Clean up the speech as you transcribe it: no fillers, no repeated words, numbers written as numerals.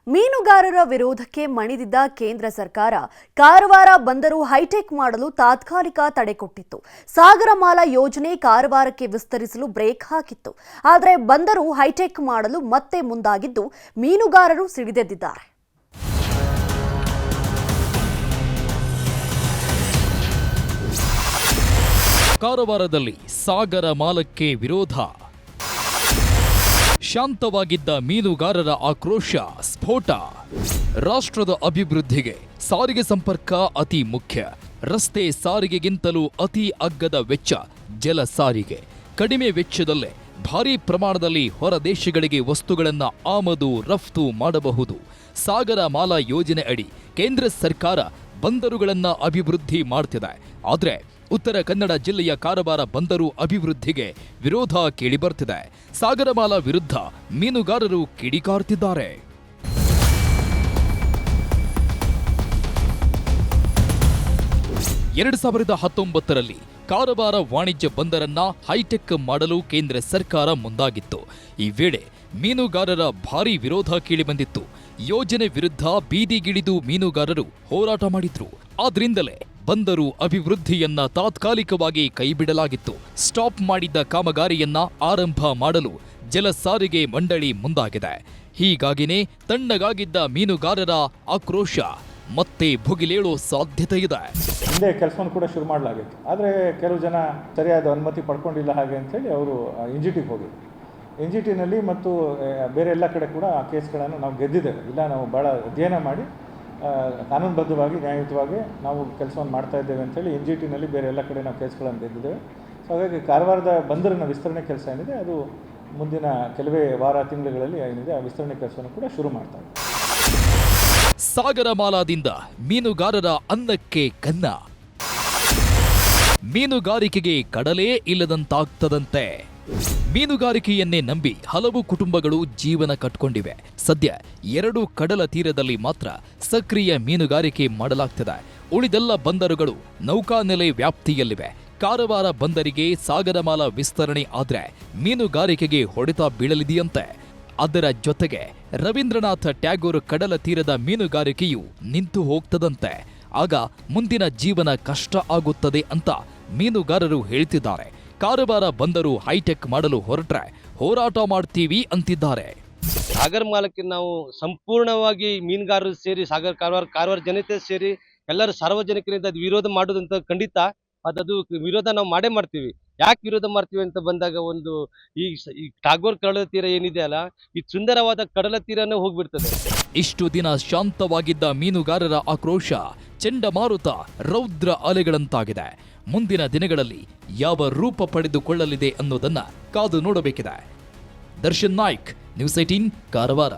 ಮೀನುಗಾರರ ವಿರೋಧಕ್ಕೆ ಮಣಿದಿದ್ದ ಕೇಂದ್ರ ಸರ್ಕಾರ ಕಾರವಾರ ಬಂದರು ಹೈಟೆಕ್ ಮಾಡಲು ತಾತ್ಕಾಲಿಕ ತಡೆ ಕೊಟ್ಟಿತ್ತು. ಸಾಗರಮಾಲಾ ಯೋಜನೆ ಕಾರವಾರಕ್ಕೆ ವಿಸ್ತರಿಸಲು ಬ್ರೇಕ್ ಹಾಕಿತ್ತು. ಆದರೆ ಬಂದರು ಹೈಟೆಕ್ ಮಾಡಲು ಮತ್ತೆ ಮುಂದಾಗಿದ್ದು ಮೀನುಗಾರರು ಸಿಡಿದೆದ್ದಿದ್ದಾರೆ. ಕಾರವಾರದಲ್ಲಿ ಸಾಗರಮಾಲಕ್ಕೆ ವಿರೋಧ. ಶಾಂತವಾಗಿದ್ದ ಮೀನುಗಾರರ ಆಕ್ರೋಶ ಸ್ಫೋಟ. ರಾಷ್ಟ್ರದ ಅಭಿವೃದ್ಧಿಗೆ ಸಾರಿಗೆ ಸಂಪರ್ಕ ಅತಿ ಮುಖ್ಯ. ರಸ್ತೆ ಸಾರಿಗೆಗಿಂತಲೂ ಅತಿ ಅಗ್ಗದ ವೆಚ್ಚ ಜಲ ಸಾರಿಗೆ. ಕಡಿಮೆ ವೆಚ್ಚದಲ್ಲೇ ಭಾರೀ ಪ್ರಮಾಣದಲ್ಲಿ ಹೊರ ದೇಶಗಳಿಗೆ ವಸ್ತುಗಳನ್ನು ಆಮದು ರಫ್ತು ಮಾಡಬಹುದು. ಸಾಗರಮಾಲಾ ಯೋಜನೆ ಅಡಿ ಕೇಂದ್ರ ಸರ್ಕಾರ ಬಂದರುಗಳನ್ನು ಅಭಿವೃದ್ಧಿ ಮಾಡ್ತಿದೆ. ಆದರೆ ಉತ್ತರ ಕನ್ನಡ ಜಿಲ್ಲೆಯ ಕಾರವಾರ ಬಂದರು ಅಭಿವೃದ್ಧಿಗೆ ವಿರೋಧ ಕೇಳಿಬರ್ತಿದೆ. ಸಾಗರಮಾಲಾ ವಿರುದ್ಧ ಮೀನುಗಾರರು ಕಿಡಿಕಾರ್ತಿದ್ದಾರೆ. ಎರಡು 2019ರಲ್ಲಿ ಕಾರವಾರ ವಾಣಿಜ್ಯ ಬಂದರನ್ನ ಹೈಟೆಕ್ ಮಾಡಲು ಕೇಂದ್ರ ಸರ್ಕಾರ ಮುಂದಾಗಿತ್ತು. ಈ ವೇಳೆ ಮೀನುಗಾರರ ಭಾರೀ ವಿರೋಧ ಕೇಳಿಬಂದಿತ್ತು. ಯೋಜನೆ ವಿರುದ್ಧ ಬೀದಿಗಿಳಿದು ಮೀನುಗಾರರು ಹೋರಾಟ ಮಾಡಿದ್ರು. ಆದ್ರಿಂದಲೇ ಬಂದರು ಅಭಿವೃದ್ಧಿಯನ್ನ ತಾತ್ಕಾಲಿಕವಾಗಿ ಕೈಬಿಡಲಾಗಿತ್ತು. ಸ್ಟಾಪ್ ಮಾಡಿದ್ದ ಕಾಮಗಾರಿಯನ್ನ ಆರಂಭ ಮಾಡಲು ಜಲ ಸಾರಿಗೆ ಮಂಡಳಿ ಮುಂದಾಗಿದೆ. ಹೀಗಾಗಿನೇ ತಣ್ಣಗಾಗಿದ್ದ ಮೀನುಗಾರರ ಆಕ್ರೋಶ ಮತ್ತೆ ಭುಗಿಲೇಳೋ ಸಾಧ್ಯತೆ ಇದೆ. ಹಿಂದೆ ಕೆಲಸವನ್ನು ಕೂಡ ಶುರು ಮಾಡಲಾಗಿತ್ತು. ಆದರೆ ಕೆಲವು ಜನ ಸರಿಯಾದ ಅನುಮತಿ ಪಡ್ಕೊಂಡಿಲ್ಲ ಹಾಗೆ ಅಂತೇಳಿ ಅವರು NGTಗೆ ಹೋಗಿದ್ರು. NGTನಲ್ಲಿ ಮತ್ತು ಬೇರೆ ಎಲ್ಲ ಕಡೆ ಕೂಡ ಆ ಕೇಸ್ಗಳನ್ನು ನಾವು ಗೆದ್ದಿದ್ದೇವೆ. ಇಲ್ಲ, ನಾವು ಭಾಳ ಅಧ್ಯಯನ ಮಾಡಿ ಕಾನೂನುಬದ್ಧವಾಗಿ ನ್ಯಾಯಯುತವಾಗಿ ನಾವು ಕೆಲಸವನ್ನು ಮಾಡ್ತಾ ಇದ್ದೇವೆ ಅಂತೇಳಿ NGTನಲ್ಲಿ ಬೇರೆ ಎಲ್ಲ ಕಡೆ ನಾವು ಕೇಸ್ಗಳನ್ನು ಗೆದ್ದಿದ್ದೇವೆ. ಸೊ ಹಾಗಾಗಿ ಕಾರವಾರದ ಬಂದರಿನ ವಿಸ್ತರಣೆ ಕೆಲಸ ಏನಿದೆ ಅದು ಮುಂದಿನ ಕೆಲವೇ ವಾರ ತಿಂಗಳುಗಳಲ್ಲಿ ಏನಿದೆ ಆ ವಿಸ್ತರಣೆ ಕೆಲಸವನ್ನು ಕೂಡ ಶುರು ಮಾಡ್ತಾ ಇದ್ದೇವೆ. ಸಾಗರಮಾಲಾದಿಂದ ಮೀನುಗಾರರ ಅನ್ನಕ್ಕೆ ಕನ್ನ. ಮೀನುಗಾರಿಕೆಗೆ ಕಡಲೇ ಇಲ್ಲದಂತಾಗ್ತದಂತೆ. ಮೀನುಗಾರಿಕೆಯನ್ನೇ ನಂಬಿ ಹಲವು ಕುಟುಂಬಗಳು ಜೀವನ ಕಟ್ಕೊಂಡಿವೆ. ಸದ್ಯ 2 ಕಡಲ ತೀರದಲ್ಲಿ ಮಾತ್ರ ಸಕ್ರಿಯ ಮೀನುಗಾರಿಕೆ ಮಾಡಲಾಗ್ತಿದೆ. ಉಳಿದೆಲ್ಲ ಬಂದರುಗಳು ನೌಕಾನೆಲೆ ವ್ಯಾಪ್ತಿಯಲ್ಲಿವೆ. ಕಾರವಾರ ಬಂದರಿಗೆ ಸಾಗರಮಾಲಾ ವಿಸ್ತರಣೆ ಆದ್ರೆ ಮೀನುಗಾರಿಕೆಗೆ ಹೊಡೆತ ಬೀಳಲಿದೆಯಂತೆ. ಅದರ ಜೊತೆಗೆ ರವೀಂದ್ರನಾಥ ಟ್ಯಾಗೋರ್ ಕಡಲ ತೀರದ ಮೀನುಗಾರಿಕೆಯು ನಿಂತು ಹೋಗ್ತದಂತೆ. ಆಗ ಮುಂದಿನ ಜೀವನ ಕಷ್ಟ ಆಗುತ್ತದೆ ಅಂತ ಮೀನುಗಾರರು ಹೇಳ್ತಿದ್ದಾರೆ. ಕಾರವಾರ ಬಂದರು ಹೈಟೆಕ್ ಮಾಡಲು ಹೊರಟ್ರೆ ಹೋರಾಟ ಮಾಡ್ತೀವಿ ಅಂತಿದ್ದಾರೆ. ಸಾಗರಮಾಲಕ್ಕೆ ನಾವು ಸಂಪೂರ್ಣವಾಗಿ ಮೀನುಗಾರರು ಸೇರಿ ಕಾರವಾರ ಜನತೆ ಸೇರಿ ಎಲ್ಲರೂ ಸಾರ್ವಜನಿಕರಿಂದ ವಿರೋಧ ಮಾಡೋದಂತ ಖಂಡಿತ ಅದು ವಿರೋಧ ನಾವು ಮಾಡೇ ಮಾಡ್ತೀವಿ. ಯಾಕೆ ವಿರೋಧ ಮಾಡ್ತೀವಿ ಅಂತ ಬಂದಾಗ ಒಂದು ಈ ಟಾಗೋರ್ ಕಡಲ ತೀರ ಏನಿದೆ ಅಲ್ಲ, ಈ ಸುಂದರವಾದ ಕಡಲ ತೀರನೇ ಹೋಗ್ಬಿಡ್ತದೆ. ಇಷ್ಟು ದಿನ ಶಾಂತವಾಗಿದ್ದ ಮೀನುಗಾರರ ಆಕ್ರೋಶ ಚಂಡಮಾರುತ ರೌದ್ರ ಅಲೆಗಳಂತಾಗಿದೆ. ಮುಂದಿನ ದಿನಗಳಲ್ಲಿ ಯಾವ ರೂಪ ಪಡೆದುಕೊಳ್ಳಲಿದೆ ಅನ್ನೋದನ್ನ ಕಾದು ನೋಡಬೇಕಿದೆ. ದರ್ಶನ್ ನಾಯ್ಕ್, ನ್ಯೂಸ್ 18 ಕಾರವಾರ.